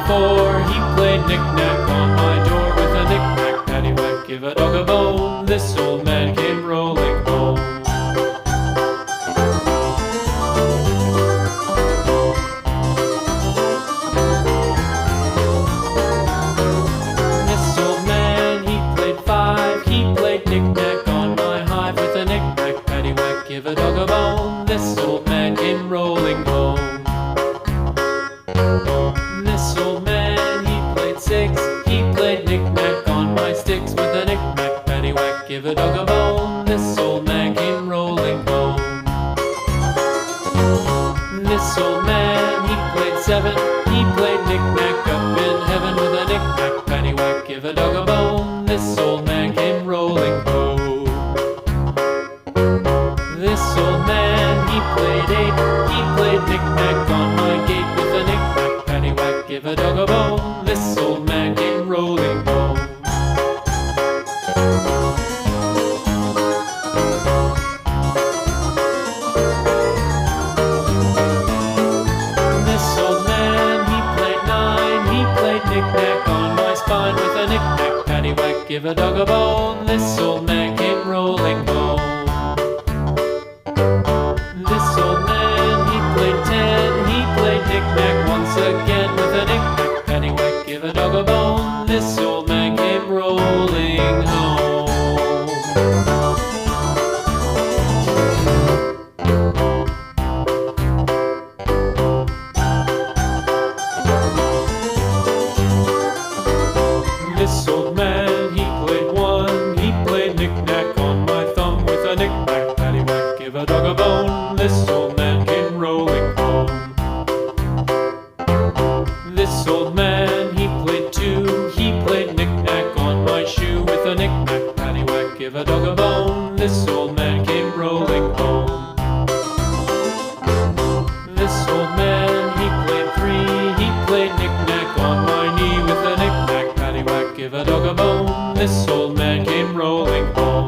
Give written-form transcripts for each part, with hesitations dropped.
4. He played knick-knack on my door with a knick-knack, paddywhack, give a dog a bone. This old man came rolling home. This old man, he played 5. He played knick-knack on my hive with a knick-knack, paddywhack, give a dog a bone. This old man came rolling home. This old man, he played 6. He played knick-knack on my sticks with a knick-knack, paddywhack, give a dog a bone. This old man came rolling home. This old man, he played 7. He played knick-knack up in heaven with a knick-knack, paddywhack, give a dog a bone. This old man came rolling home. This old man, he played 8. He played knick-knack on my gate with a knick-knack, paddywhack, give a dog a bone. This old man came rolling home. This old man, he played 9. He played knick-knack on my spine with a knick-knack, paddywhack, give a dog a bone. This old man came rolling home. This old man, he played 10. He played knick-knack once again with a knick-knack, paddywhack, give a dog a bone. This old man came rolling home. This old man, he played 1. He played knick-knack on my thumb with a knick-knack, paddywhack, give a dog a bone. This old man came rolling home. This old man, he played 2. He played knick-knack on my shoe with a knick-knack, paddywhack, give a dog a bone. This old man came rolling home. This old man, he played 3. He played knick-knack on my knee with a knick-knack, paddywhack, give a dog a bone. This old man came rolling home.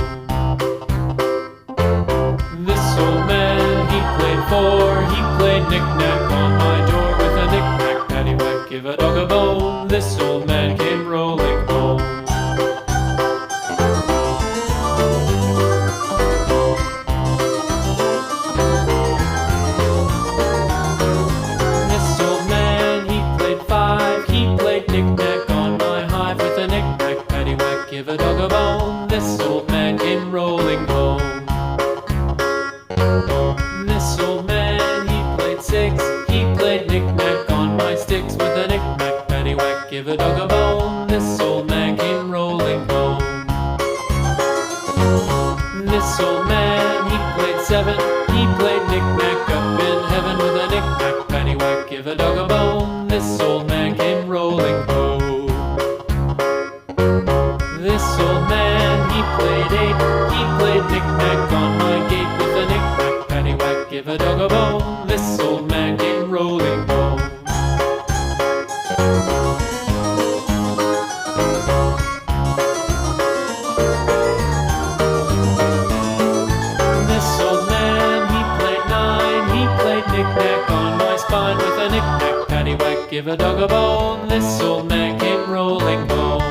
This old man, he played 4. He played knick-knack on my door with a knick-knack, paddywhack, give a dog a bone. This old man came rolling home. This old man, he played 5. He played knick-knack on my hive with a knick-knack, paddywhack, give a dog a bone. This old man came rolling home. This old man, he played 6. He played knick-knack on my sticks with a knick-knack, paddywhack, give a dog a bone. This old man came rolling home. This old man, he played 7. He played knick-knack up in heaven with a knick-knack, paddywhack, give a dog a bone. This old man came rolling home. This old man, he played 8. He played knick-knack on my gate with a knick-knack, paddywhack, give a dog a bone. This old man came rolling home. This old man, he played 9. He played knick-knack on my spine with a knick-knack, paddywhack, give a dog a bone. This old man came rolling home.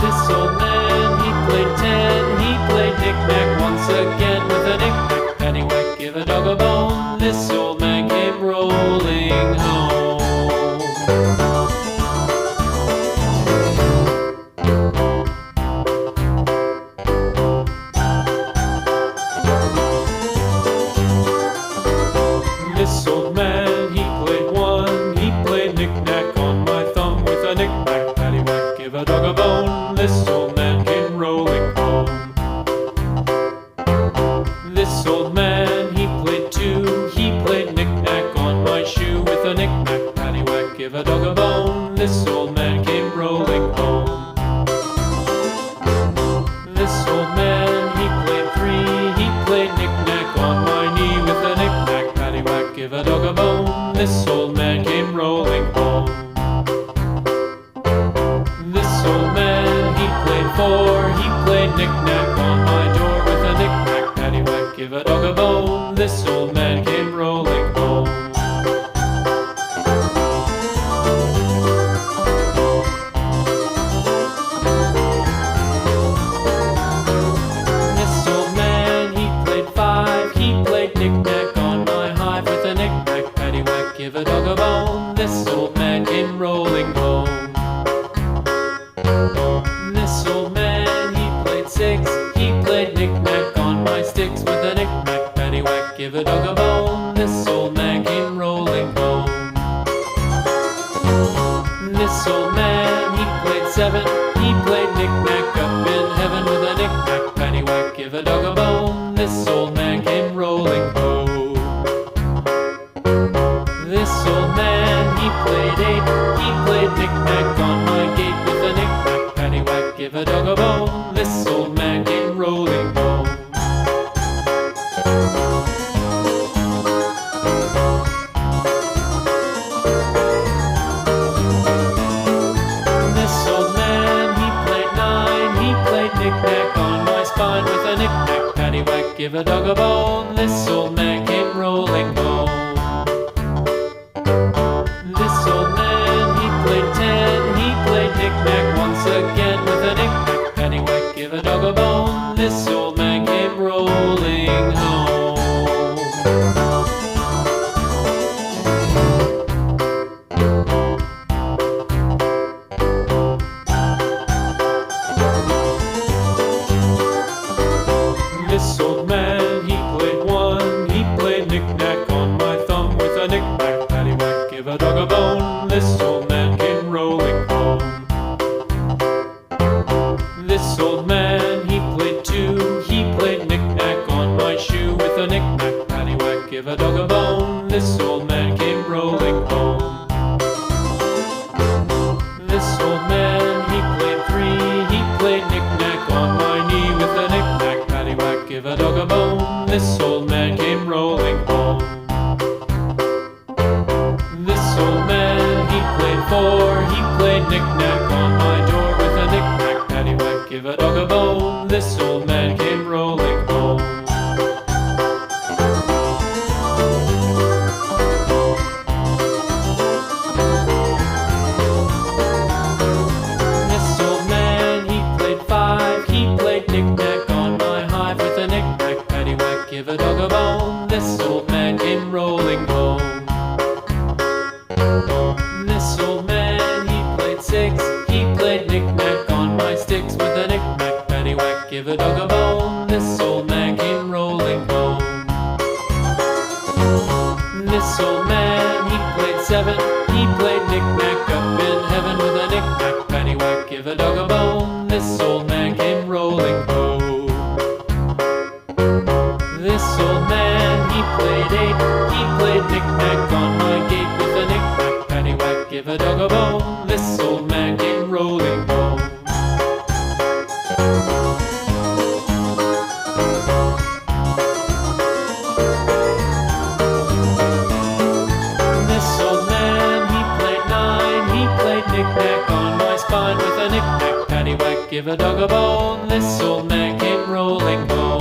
This old man, he played 10. He played knick-knack once again with a knick-knack, paddywhack, give a dog a bone. This old man came rolling home. This old man, he played 1. He played knick-knack on my thumb with a knick-knack, paddywhack, give a dog a bone. This old man came rolling home. This old man, he played 2. He played knick-knack on my shoe with a knick-knack, paddywhack, give a dog a bone. This old man came rolling home. This old man, he played 3. He played knick-knack on my knee with a knick-knack, paddywhack, give a dog a bone. This old man came rolling home. This old man, he played 4. He played knick-knack on my door with a knick-knack, paddywhack, give a dog a bone. This old man came rolling home. give a dog a bone. This old man came rolling home. This old man, he played six. He played knick-knack on my sticks with a knick-knack, paddywhack, give a dog a bone. This old man came rolling home. This old man, he played seven. He played knick-knack up in heaven with a knick-knack, paddywhack, give a dog a bone. This old man came rolling home. This old man, he played eight. He played knick-knack on my gate with a knick-knack, paddywhack, give a dog a bone. This old man came rolling home. This old man, he played nine. He played knick-knack on my spine with a knick-knack, paddywhack, give a dog a bone. This old man came rolling home. This old man, he played ten. He played knick-knack once again with a knick-knack, paddywhack, give a dog a bone. This old man came rolling home. This old man, he played one. He played knick-knack on my thumb with a knick-knack, paddywhack, give a dog a bone. This old man came rolling home. This old man, he played two. He played knick-knack on my shoe with a knick-knack, paddywhack, give a dog a bone. This old man came rolling home. This old man, he played three. He played knick-knack on my knee with a knick-knack, paddywhack, give a dog a bone. This old man came rolling home. This old man, he played four. He played knick-knack on my door with a knick-knack, paddywhack, give a dog a bone. This old man came rolling home. This old man, he played five. He played knick-knack on my hive with a knick-knack, paddywhack, give a dog a bone. This old man came rolling home. This old man, he played six. He played knick-knack on my sticks with a knick-knack, paddywhack, give a dog a bone. This old man came rolling home. This old man, he played seven. He played knick-knack up in heaven with a knick-knack, paddywhack, give a dog a bone. This old man came rolling home. This old man, he played eight. He played knick-knack on my gate with a knick-knack, paddywhack, give a dog a bone. This old man came rolling home. This old man, he played nine. He played knick-knack on my spine with a knick-knack, paddywhack, give a dog a bone. This old man came rolling home.